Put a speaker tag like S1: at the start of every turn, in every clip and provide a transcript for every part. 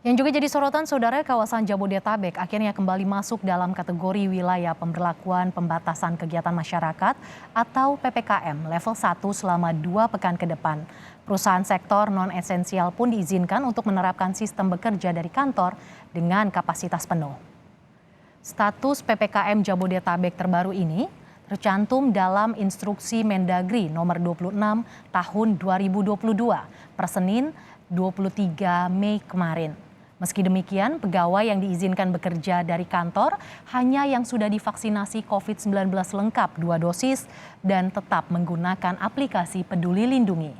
S1: Yang juga jadi sorotan, saudara, kawasan Jabodetabek akhirnya kembali masuk dalam kategori wilayah pemberlakuan pembatasan kegiatan masyarakat atau PPKM level 1 selama 2 pekan ke depan. Perusahaan sektor non-esensial pun diizinkan untuk menerapkan sistem bekerja dari kantor dengan kapasitas penuh. Status PPKM Jabodetabek terbaru ini tercantum dalam Instruksi Mendagri nomor 26 tahun 2022 per Senin 23 Mei kemarin. Meski demikian, pegawai yang diizinkan bekerja dari kantor hanya yang sudah divaksinasi COVID-19 lengkap 2 dosis dan tetap menggunakan aplikasi Peduli Lindungi.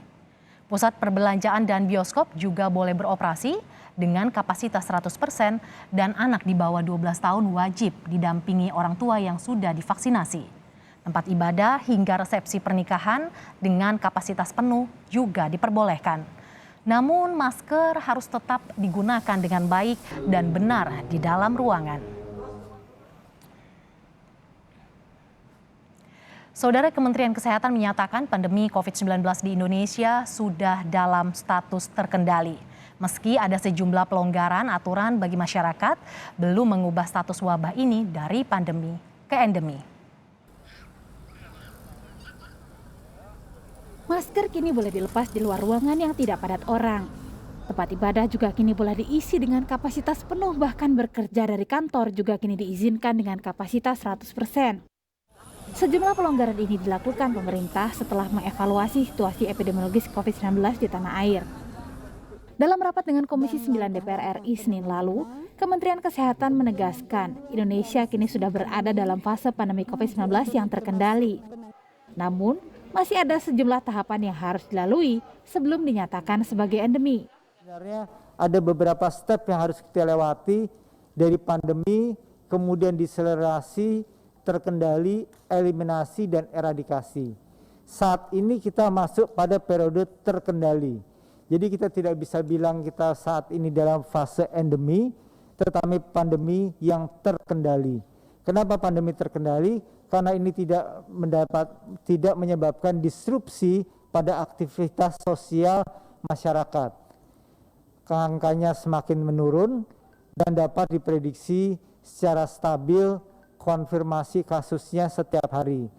S1: Pusat perbelanjaan dan bioskop juga boleh beroperasi dengan kapasitas 100% dan anak di bawah 12 tahun wajib didampingi orang tua yang sudah divaksinasi. Tempat ibadah hingga resepsi pernikahan dengan kapasitas penuh juga diperbolehkan. Namun masker harus tetap digunakan dengan baik dan benar di dalam ruangan. Saudara, Kementerian Kesehatan menyatakan pandemi COVID-19 di Indonesia sudah dalam status terkendali. Meski ada sejumlah pelonggaran aturan bagi masyarakat, belum mengubah status wabah ini dari pandemi ke endemi.
S2: Masker kini boleh dilepas di luar ruangan yang tidak padat orang. Tempat ibadah juga kini boleh diisi dengan kapasitas penuh, bahkan bekerja dari kantor juga kini diizinkan dengan kapasitas 100%. Sejumlah pelonggaran ini dilakukan pemerintah setelah mengevaluasi situasi epidemiologis COVID-19 di tanah air. Dalam rapat dengan Komisi 9 DPR RI Senin lalu, Kementerian Kesehatan menegaskan Indonesia kini sudah berada dalam fase pandemi COVID-19 yang terkendali. Namun, masih ada sejumlah tahapan yang harus dilalui sebelum dinyatakan sebagai endemi.
S3: Sebenarnya ada beberapa step yang harus kita lewati dari pandemi, kemudian diselerasi, terkendali, eliminasi, dan eradikasi. Saat ini kita masuk pada periode terkendali. Jadi kita tidak bisa bilang kita saat ini dalam fase endemi, tetapi pandemi yang terkendali. Kenapa pandemi terkendali? Karena ini tidak menyebabkan disrupsi pada aktivitas sosial masyarakat. Angkanya semakin menurun dan dapat diprediksi secara stabil konfirmasi kasusnya setiap hari.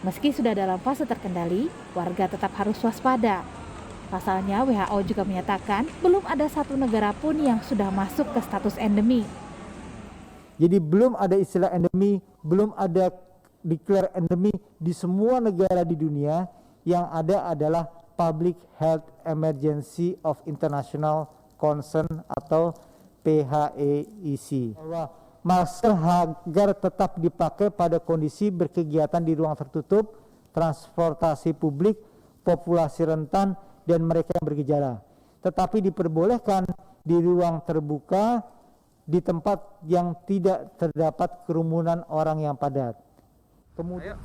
S2: Meski sudah dalam fase terkendali, warga tetap harus waspada. Pasalnya, WHO juga menyatakan belum ada satu negara pun yang sudah masuk ke status endemi.
S3: Jadi belum ada istilah endemi, belum ada declare endemi di semua negara di dunia. Yang ada adalah Public Health Emergency of International Concern atau PHEIC. Bahwa masker agar tetap dipakai pada kondisi berkegiatan di ruang tertutup, transportasi publik, populasi rentan, dan mereka yang bergejala. Tetapi diperbolehkan di ruang terbuka, di tempat yang tidak terdapat kerumunan orang yang padat. Kemudian,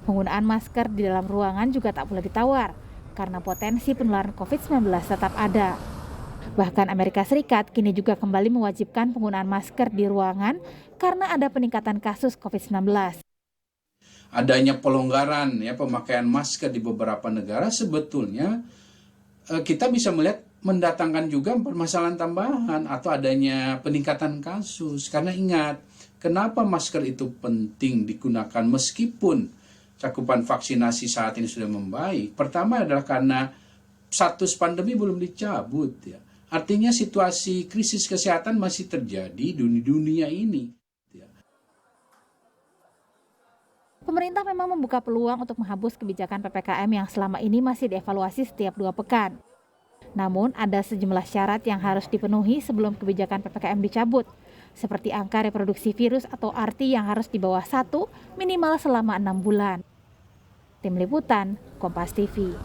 S2: penggunaan masker di dalam ruangan juga tak boleh ditawar karena potensi penularan COVID-19 tetap ada. Bahkan Amerika Serikat kini juga kembali mewajibkan penggunaan masker di ruangan karena ada peningkatan kasus COVID-19.
S4: Adanya pelonggaran pemakaian masker di beberapa negara sebetulnya kita bisa melihat mendatangkan juga permasalahan tambahan atau adanya peningkatan kasus. Karena ingat, kenapa masker itu penting digunakan meskipun cakupan vaksinasi saat ini sudah membaik. Pertama adalah karena status pandemi belum dicabut. Ya. Artinya situasi krisis kesehatan masih terjadi di dunia ini. Ya.
S2: Pemerintah memang membuka peluang untuk menghapus kebijakan PPKM yang selama ini masih dievaluasi setiap 2 pekan. Namun ada sejumlah syarat yang harus dipenuhi sebelum kebijakan PPKM dicabut, seperti angka reproduksi virus atau RT yang harus di bawah 1 minimal selama 6 bulan. Tim Liputan, Kompas TV.